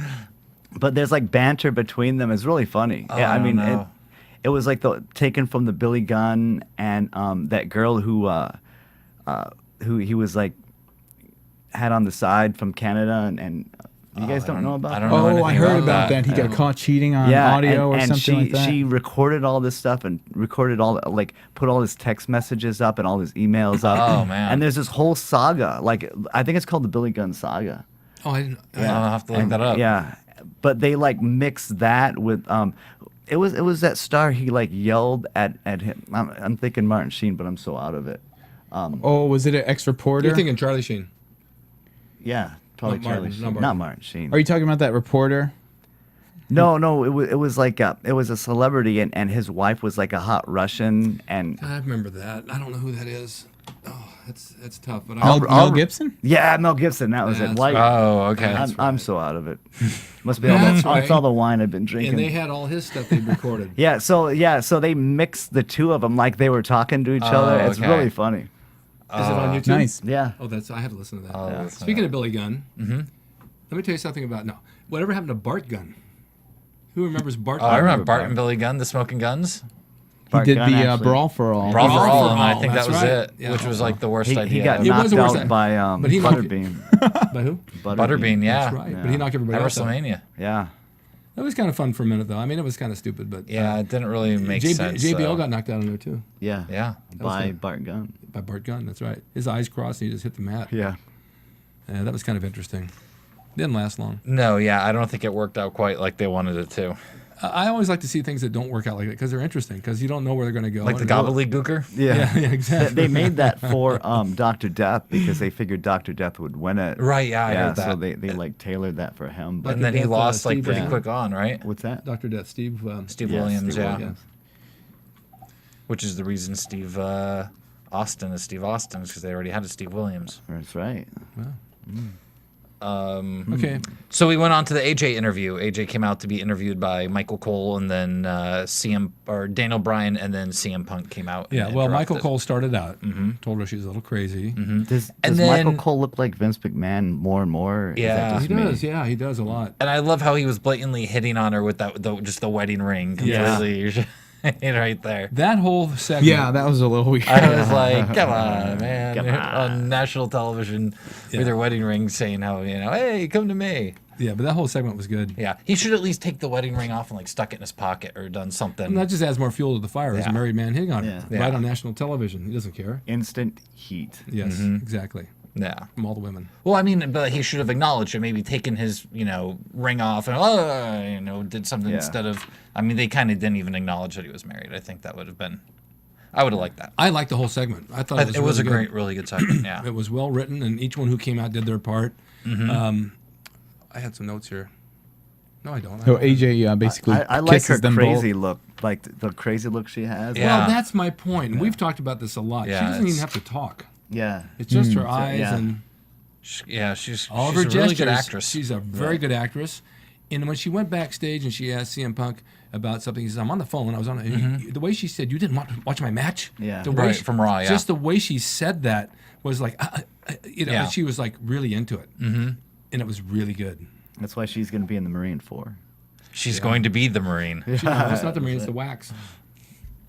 But there's banter between them. It's really funny. Yeah, I I don't mean, know. it was taken from the Billy Gunn and that girl who he was had on the side from Canada and you guys don't know about I that? don't know Oh, anything I heard about that. that. He got caught cheating on Yeah, audio or and something she, like that. she recorded all this stuff and recorded put all his text messages up and all his emails up. Oh, man. And there's this whole saga. I think it's called the Billy Gunn saga. Oh, I didn't. I'll have to look that up. Yeah, but they mix that with it was that star he yelled at him. I'm thinking Martin Sheen, but I'm so out of it. Oh, was it an ex-reporter? You're thinking Charlie Sheen. Yeah, probably Not Charlie Martin, Sheen, not not Martin. Martin Sheen. Are you talking about that reporter? No, it was it was a celebrity and his wife was a hot Russian and I remember that. I don't know who that is. Oh, that's tough. But Mel Gibson? yeah, Mel Gibson. That was Yeah, it. that's Like, Oh, okay. I'm so out of it. Must be That's all right. it's all the wine I've been drinking. and they had all his stuff they recorded. so they mixed the two of them like they were talking to each other. It's okay. really funny. Is it on YouTube? Nice. Yeah. Oh, I have to listen to that. listen to Speaking of Billy Gunn, let me tell you something about whatever happened to Bart Gunn? Who remembers Bart? Oh, I Gunn? remember Bart and Billy Gunn, the Smoking Guns. He Bart did Gunn, the actually. Brawl for All. Brawl for Brawl All, for and I All, think that that's was right. it, Yeah. which was like the worst He idea. got It was knocked the worst out by but he knocked- Butterbean. By who? Butterbean, yeah. That's right. But he knocked everybody At else out. WrestleMania. Yeah. That was kind of fun for a minute, though. I mean, it was kind of stupid, but Yeah, it didn't really make sense. JBL got knocked out in there too Yeah. Yeah. By Bart Gunn. by Bart Gunn. That's right. His eyes crossed and he just hit the mat. Yeah. Yeah, that was kind of interesting. Didn't last long. No, yeah, I don't think it worked out quite like they wanted it to. I always like to see things that don't work out like that because they're interesting because you don't know where they're going to go. Like the And- gobbledygooker. Yeah, yeah, exactly. They made that for Dr. Death because they figured Dr. Death would win it. Right, yeah, I Yeah, heard that. so they tailored that for him. But And then he Death, lost Steve, pretty yeah. quick on, right? what's that? Dr. Death, Steve. Steve Yes, Williams, Steve yeah. Williams. Which is the reason Steve Austin is Steve Austin, because they already had a Steve Williams. That's right. Okay. So we went on to the AJ interview. AJ came out to be interviewed by Michael Cole, and then Daniel Bryan, and then CM Punk came out. Yeah, and well, Michael interrupted. Cole started out, told her she was a little crazy. Does And Michael then- Cole look like Vince McMahon more and more? Is Yeah. that just He me? does, yeah, he does a lot. And I love how he was blatantly hitting on her with just the wedding ring completely right there. That whole segment. Yeah, that was a little weird. I was like, come on, man. Come On national television with their wedding ring saying how, hey, come to me. Yeah, but that whole segment was good. Yeah, he should at least take the wedding ring off and like stuck it in his pocket or done something. And that just adds more fuel to the fire. As a Yeah. married man hitting on her Yeah. right Yeah. on national television. He doesn't care. Instant heat. Yes, exactly. Yeah. From all the women. Well, I mean, but he should have acknowledged it. Maybe taken his, ring off and did something Yeah. instead of. I mean, they kind of didn't even acknowledge that he was married. I think that would have been. I would have liked that. I liked the whole segment. I thought It was a really good. really good segment. Yeah. It was well written, and each one who came out did their part. I had some notes here. No, I don't. So AJ basically I like her kisses them crazy both. look, like the crazy look she has. Yeah. Well, that's my point. And we've talked about this a lot. Yeah, she doesn't even it's- have to talk. Yeah. It's just her eyes yeah. and Yeah, she's all of she's her a really gestures. good actress. She's a very good actress. And when she went backstage and she asked CM Punk about something, he says, "I'm on the phone." I was on it. The way she said, "You didn't watch my match." Yeah. The way Right, from Raw, yeah. Just the way she said that was like, Yeah. she was like really into it, and it was really good. That's why she's going to be in the Marine 4. She's going to be the Marine. It's not the Marine, it's the Wax.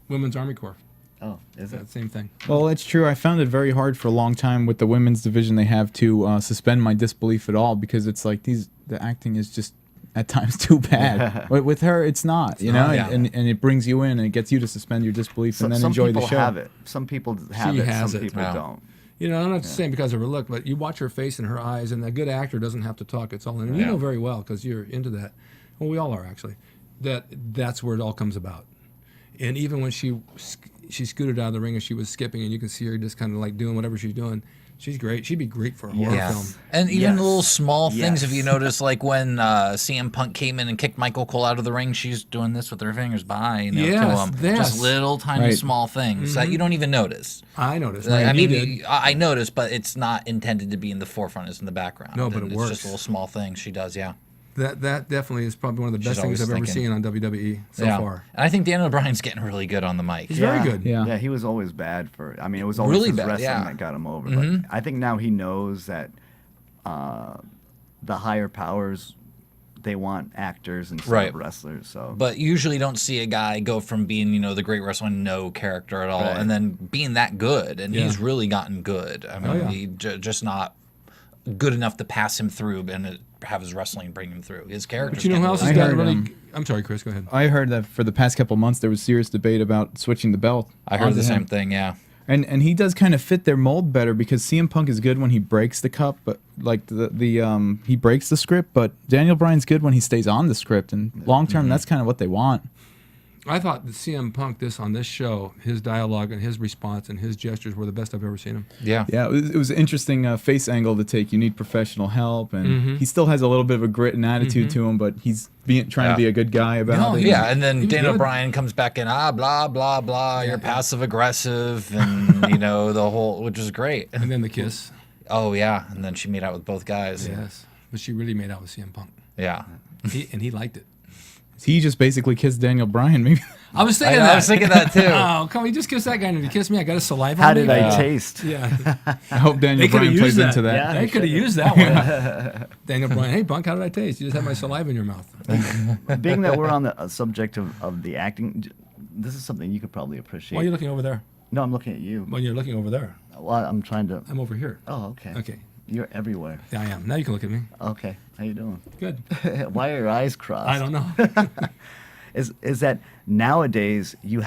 Women's Army Corps. Oh, is it? That same thing. Well, it's true. I found it very hard for a long time with the women's division they have to suspend my disbelief at all because it's like the acting is just at times too bad. But with her, it's not, you know, not, yeah. and it brings you in and it gets you to suspend your disbelief and then some enjoy people the show. have it. Some people have She it. has Some it. people Wow. don't. You know, I'm not saying because of her look, but you watch her face and her eyes, and a good actor doesn't have to talk. It's all in. And you Yeah. know very well because you're into that. Well, we all are actually. That's where it all comes about. And even when she scooted out of the ring and she was skipping, and you can see her just kind of like doing whatever she's doing. She's great. She'd be great for a horror Yeah. film. And even Yes. the little small things, if Yes. you notice, like when CM Punk came in and kicked Michael Cole out of the ring, she's doing this with her fingers by, Yes, to him. yes. Just little tiny Right. small things that you don't even notice. I noticed. I You mean, did. I noticed, but it's not intended to be in the forefront. It's in the background. No, but And it it's works. just little small things she does, yeah. That definitely is probably one of the She's best things always I've ever thinking. seen on WWE so yeah. far. And I think Daniel Bryan's getting really good on the mic. He's very good. Yeah. Yeah, he was always bad for. I mean, it was always Really his bad, wrestling yeah. that got him over. But I think now he knows that the higher powers, they want actors instead Right. of wrestlers. So, But usually don't see a guy go from being, the great wrestler, no character at all, Right. and then being that good. And Yeah. he's really gotten good. I mean, yeah. he just not good enough to pass him through and have his wrestling bring him through. His character. But you know who else has I gotten heard, really? I'm sorry, Chris. Go ahead. I heard that for the past couple months there was serious debate about switching the belt. I heard onto the him. same thing. Yeah. And he does kind of fit their mold better because CM Punk is good when he breaks the cup, but like he breaks the script. But Daniel Bryan's good when he stays on the script, and long term, that's kind of what they want. I thought that CM Punk on this show, his dialogue and his response and his gestures were the best I've ever seen him. Yeah. Yeah, it was an interesting face angle to take. You need professional help, and he still has a little bit of a grit and attitude to him, but he's trying Yeah. to be a good guy about No, it. he- Yeah, and then He was Daniel good. Bryan comes back in, blah, blah, blah, you're passive aggressive, and, the whole, which is great. And then the kiss. Oh, yeah, and then she made out with both guys. Yes. But she really made out with CM Punk. Yeah. He liked it. He just basically kissed Daniel Bryan. Maybe I was thinking I that. was thinking that, too. Oh, come on, you just kiss that guy and if you kiss me, I got a saliva how on did me? I taste? Yeah. I hope Daniel They coulda Bryan used plays that. into that. Yeah. They could have used that one. Daniel Bryan, hey, Punk, how did I taste? You just had my saliva in your mouth. Being that we're on the subject of the acting, this is something you could probably appreciate. Why are you looking over there? No, I'm looking at you. When you're looking over there. Well, I'm trying to. I'm over here. Oh, okay. Okay. You're everywhere. Yeah, I am. Now you can look at me. Okay. How you doing? Good. Why are your eyes crossed? I don't know. Is that nowadays you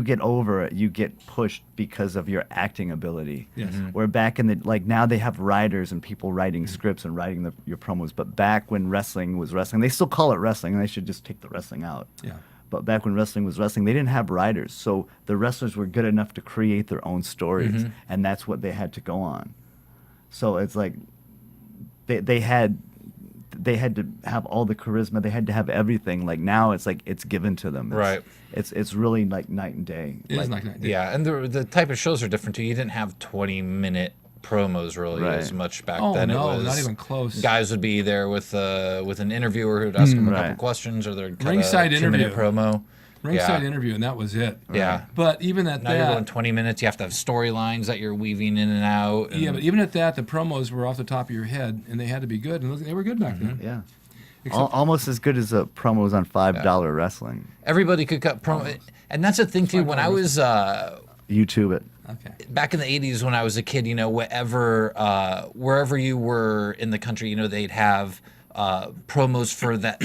get over it, you get pushed because of your acting ability. Yes. Where back in the now they have writers and people writing scripts and writing your promos, but back when wrestling was wrestling, they still call it wrestling, and they should just take the wrestling out. Yeah. But back when wrestling was wrestling, they didn't have writers, so the wrestlers were good enough to create their own stories, and that's what they had to go on. So it's like they had to have all the charisma. They had to have everything. Like now, it's like it's given to them. Right. It's really like night and day. It is like that. Yeah, and the type of shows are different, too. You didn't have 20-minute promos really Right. as much back Oh, then. no, It was not even close. Guys would be there with an interviewer who'd ask them a couple Right. questions, or they'd cut Ringside a 2-minute interview. promo. Ringside Yeah. interview, and that was it. Yeah. But even at Now you're going that, 20 minutes. You have to have storylines that you're weaving in and out. And yeah, but even at that, the promos were off the top of your head, and they had to be good, and they were good back then. Yeah. Except- Almost as good as the promos on $5 wrestling. everybody could cut promo. And that's the thing, too. When I was YouTube it. Okay. back in the 80s when I was a kid, wherever you were in the country, they'd have promos for that.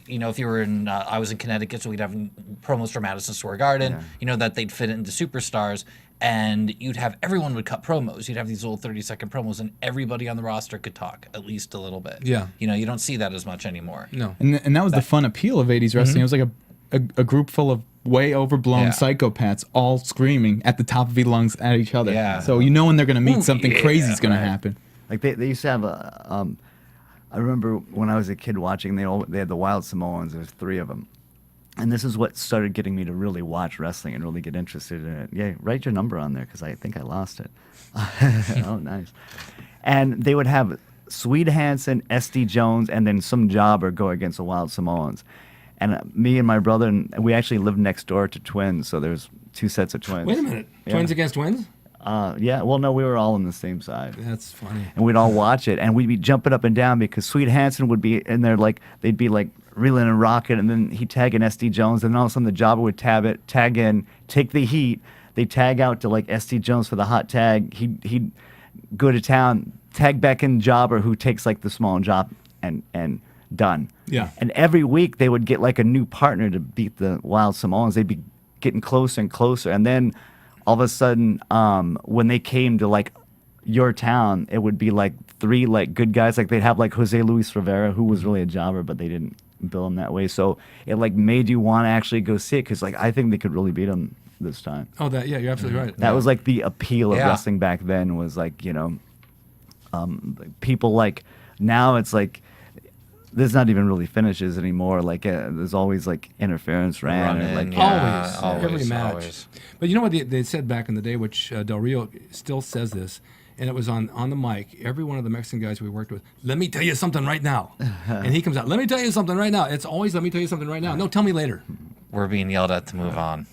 If you were in, I was in Connecticut, so we'd have promos for Madison Square Garden. That they'd fit into superstars, and you'd have everyone would cut promos. You'd have these little 30-second promos, and everybody on the roster could talk at least a little bit. Yeah. You don't see that as much anymore. No. And that was the fun appeal of 80s wrestling. It was like a group full of way overblown psychopaths all screaming at the top of their lungs at each other. Yeah. So when they're going to meet, something crazy is going to happen. Like they used to have I remember when I was a kid watching, they had the Wild Samoans. There's 3 of them. And this is what started getting me to really watch wrestling and really get interested in it. Yeah, write your number on there because I think I lost it. Oh, nice. And they would have Swede Hansen, SD Jones, and then some jobber go against the Wild Samoans. And me and my brother, we actually lived next door to twins, so there's 2 sets of twins. Wait a minute. Yeah. Twins against twins? Yeah, well, no, we were all on the same side. That's funny. And we'd all watch it, and we'd be jumping up and down because Swede Hansen would be in there, they'd be reeling and rocking, and then he'd tag in SD Jones, and all of a sudden the jobber would tag in, take the heat, they tag out to SD Jones for the hot tag, he'd go to town, tag back in jobber who takes the small job, and done. Yeah. And every week they would get a new partner to beat the Wild Samoans. They'd be getting closer and closer, and then all of a sudden, when they came to your town, it would be 3 good guys. They'd have Jose Luis Rivera, who was really a jobber, but they didn't bill him that way. So it made you want to actually go see it because I think they could really beat him this time. Oh, you're absolutely right. That was the appeal of wrestling back then was people now it's there's not even really finishes anymore. There's always interference ran. Always, every match. Always. But you know what they said back in the day, which Del Rio still says this, and it was on the mic. Every one of the Mexican guys we worked with, let me tell you something right now. And he comes out, let me tell you something right now. It's always, let me tell you something right now. No, tell me later. We're being yelled at to move on.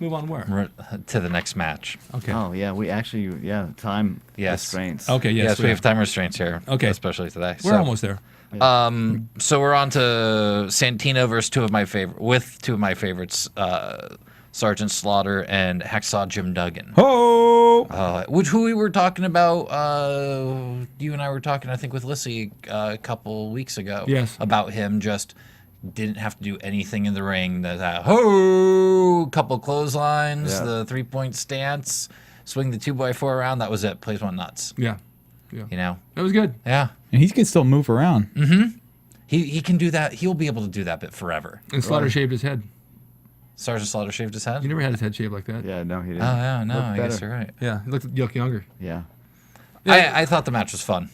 Move on where? To the next match. Okay. Oh, yeah, we actually, time restraints. Okay, yes. we have time restraints here. Okay. Especially today. We're almost there. So we're on to Santino versus two of my favorites, Sergeant Slaughter and Hacksaw Jim Duggan. Who we were talking about, you and I were talking, I think, with Lissy a couple weeks ago. Yes. About him just didn't have to do anything in the ring. Couple clotheslines, the 3-point stance, swing the 2x4 around. That was it. Place went nuts. Yeah. That was good. Yeah. And he can still move around. Mm-hmm. He can do that. He'll be able to do that bit forever. And Slaughter shaved his head. Sergeant Slaughter shaved his head? He never had his head shaved like that. Yeah, no, he didn't. Oh, yeah, no, Looked I guess better. you're right. Yeah, he looked younger. Yeah. I thought the match was fun.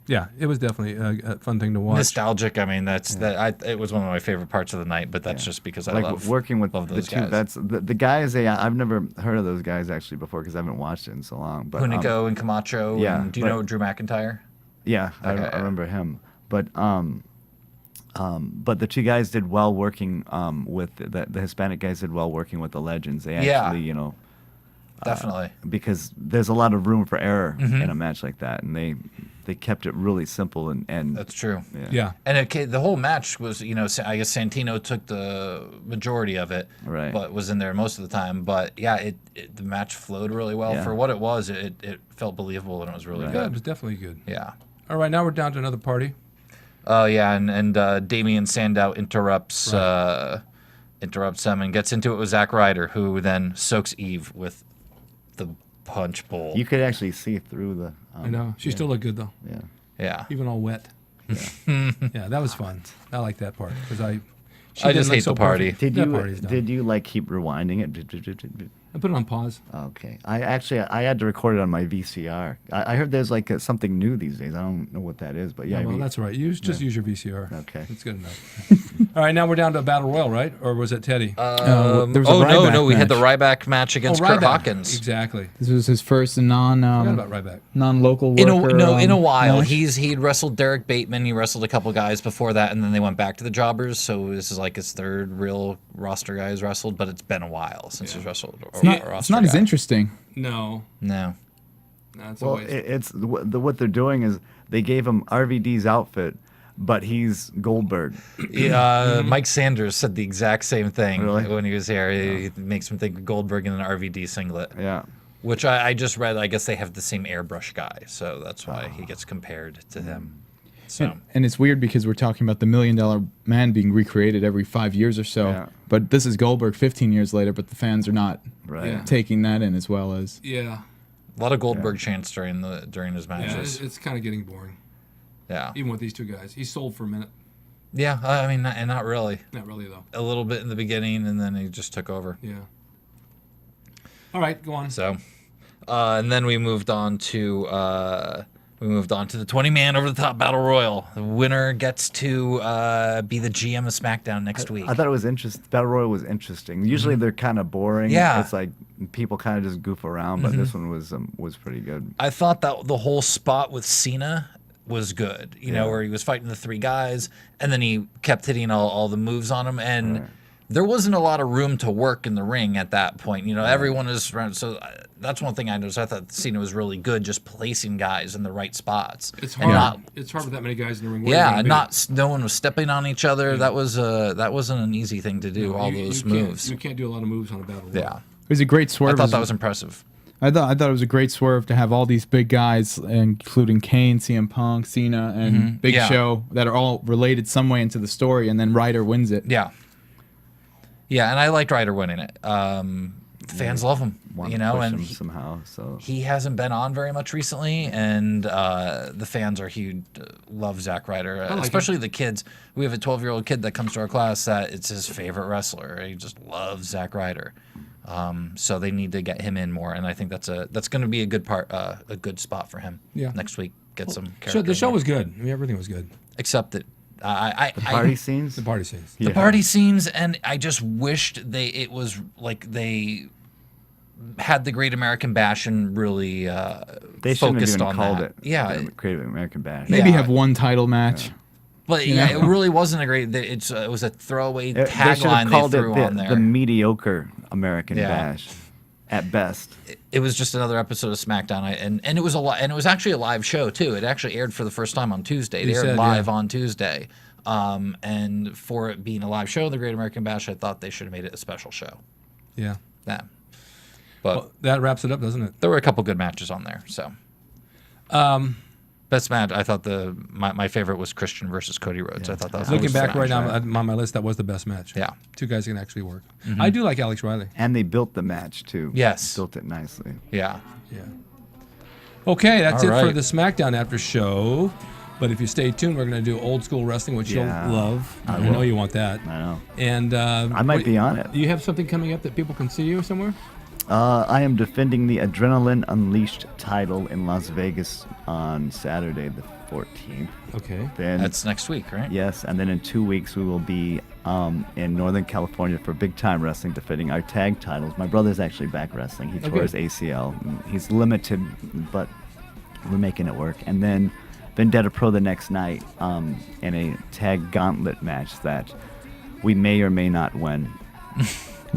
Yeah, it was definitely a fun thing to watch. Nostalgic. I mean, it was one of my favorite parts of the night, but that's just because I love working with love the those two guys. vets. The guys, I've never heard of those guys actually before because I haven't watched it in so long. But Hunico and Camacho. yeah, And do you know Drew McIntyre? yeah, I remember him. But the two guys did well working with the Hispanic guys did well working with the legends. They actually, Definitely. because there's a lot of room for error in a match like that, and they kept it really simple and That's true. Yeah. And the whole match was, I guess Santino took the majority of it, Right. but was in there most of the time. But yeah, the match flowed really well Yeah. for what it was. It felt believable and it was really Yeah, it good. was definitely good. Yeah. All right, now we're down to another party. Oh yeah, and Damian Sandow interrupts them and gets into it with Zack Ryder, who then soaks Eve with the punch bowl. you could actually see through the. I know. She still looked good, though, Yeah. Yeah. even all wet. Yeah, that was fun. I like that part because I just hate the party. That party's done. Did you keep rewinding it? I put it on pause. Okay. I had to record it on my VCR. I heard there's something new these days. I don't know what that is, but yeah. Oh, well, that's all right. Just use your VCR. Okay. That's good enough. All right, now we're down to a battle royal, right? Or was it Teddy? there was a Ryback no, we had the match. Ryback match against Kurt Ryback. Hawkins. Exactly. This was his first Forgot about Ryback. non-local In worker. a while. match. He'd wrestled Derek Bateman. He wrestled a couple guys before that, and then they went back to the Jobbers. So this is his third real roster guy he's wrestled, but it's been a while since he's wrestled. It's not as interesting. No. No. That's Well, always. it's what they're doing is they gave him RVD's outfit, but he's Goldberg. Mike Sanders said the exact same thing Really? when he was here. He makes him think of Goldberg in an RVD singlet, Yeah. which I just read. I guess they have the same airbrush guy, so that's why he gets compared to him. So And it's weird because we're talking about the $1 Million Man being recreated every 5 years or so. Yeah. But this is Goldberg 15 years later, but the fans are not Right. Yeah. taking that in as well as. Yeah. a lot of Goldberg chants during his Yeah, matches. it's kind of getting boring, Yeah. even with these two guys. He's sold for a minute. Yeah. I mean, not really. Not really, though. A little bit in the beginning, and then he just took over. Yeah. All right, go on. So, and then we moved on to the 20-man over the top battle royal. The winner gets to be the GM of SmackDown next week. I thought it was interesting. Battle Royal was interesting. Usually they're kind of boring. Yeah. It's like people kind of just goof around, but this one was pretty good. I thought that the whole spot with Cena was good. You know, where he was fighting the three guys, and then he kept hitting all the moves on him, and there wasn't a lot of room to work in the ring at that point. You know, everyone is around. So that's one thing I noticed. I thought Cena was really good, just placing guys in the right spots. It's And hard. It's hard with that many guys in the ring. Where Yeah, are you gonna be? no one was stepping on each other. That wasn't an easy thing to do. All those moves. You can't do a lot of moves on a battle royal. Yeah, It was a great swerve. I thought that was impressive. I thought it was a great swerve to have all these big guys, including Kane, CM Punk, Cena, and Big Yeah. Show, that are all related some way into the story, and then Ryder wins it. Yeah. Yeah, and I liked Ryder winning it. Fans love him, Want you to know, push and him somehow. So he hasn't been on very much recently, and the fans are huge. Love Zack Ryder, like especially the kids. We have a 12-year-old kid that comes to our class that it's his favorite wrestler. He just loves Zack Ryder. So they need to get him in more, and I think that's going to be a good part, a good spot for him. Yeah. Next week, get some. So character the in show there. was good. I mean, everything was good. except that Party scenes. The party scenes. the party scenes, and I just wished it was like they had the Great American Bash and really They shouldn't have focused even on called that. it. Yeah, the Great American Bash. Maybe Yeah. have one title match. but yeah, it really wasn't a great. It was a throwaway They should tagline have called they it threw on there. the mediocre American Yeah. Bash, at best. It was just another episode of SmackDown, and it was and it was actually a live show too. It actually aired for the first time on Tuesday. They aired live on Tuesday, and for it being a live show, the Great American Bash, I thought they should have made it a special show. Yeah. Yeah, but Well, that wraps it up, doesn't it? there were a couple good matches on there. So, best match, I thought my favorite was Christian versus Cody Rhodes. I thought that was Looking the back best right match. now on my list, that was the best match. Yeah. Two guys can actually work. I do like Alex Riley. And they built the match too. Yes. built it nicely. Yeah. Yeah. Okay, that's All it for right. the SmackDown after show. But if you stay tuned, we're going to do old school wrestling, which Yeah. you'll love. I know you want that. I know. And I might be on it. You have something coming up that people can see you somewhere? I am defending the Adrenaline Unleashed title in Las Vegas on Saturday the 14th. Okay. Then That's next week, right? yes, and then in 2 weeks we will be in Northern California for Big Time Wrestling, defending our tag titles. My brother's actually back wrestling. He tore his ACL. He's limited, but we're making it work. And then Vendetta Pro the next night in a tag gauntlet match that we may or may not win.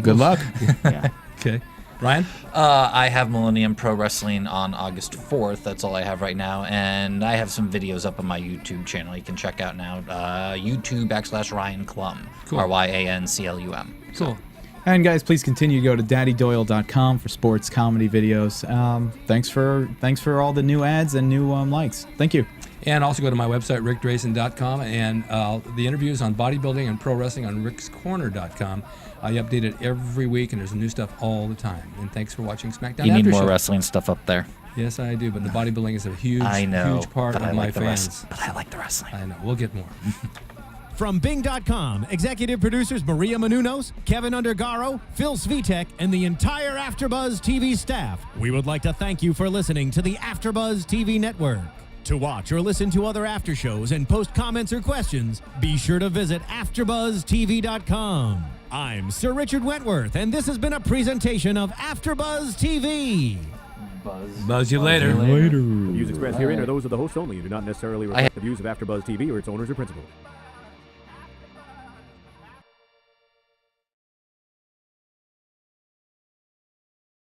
Good luck. Yeah. Okay. Ryan? I have Millennium Pro Wrestling on August 4th. That's all I have right now. And I have some videos up on my YouTube channel you can check out now. YouTube.com/Ryan Clum. Cool. RYANCLUM. Cool. And guys, please continue to go to daddydoyle.com for sports comedy videos. Thanks for all the new ads and new likes. Thank you. And also go to my website, ricdrasin.com, and the interviews on bodybuilding and pro wrestling on rickscorner.com. I update it every week, and there's new stuff all the time. And thanks for watching SmackDown You need After more Show. wrestling stuff up there. Yes, I do, but the bodybuilding is a huge, I know. huge part but of I my like the fans. But I like the wrestling. I know. We'll get more. From Bing.com, executive producers Maria Menounos, Kevin Undergaro, Phil Svitek, and the entire AfterBuzz TV staff, we would like to thank you for listening to the AfterBuzz TV network. To watch or listen to other after shows and post comments or questions, be sure to visit AfterBuzzTV.com. I'm Sir Richard Wentworth, and this has been a presentation of AfterBuzz TV. Buzz you later. The views expressed herein are those of the hosts only and do not necessarily reflect the views of AfterBuzz TV or its owners or principals.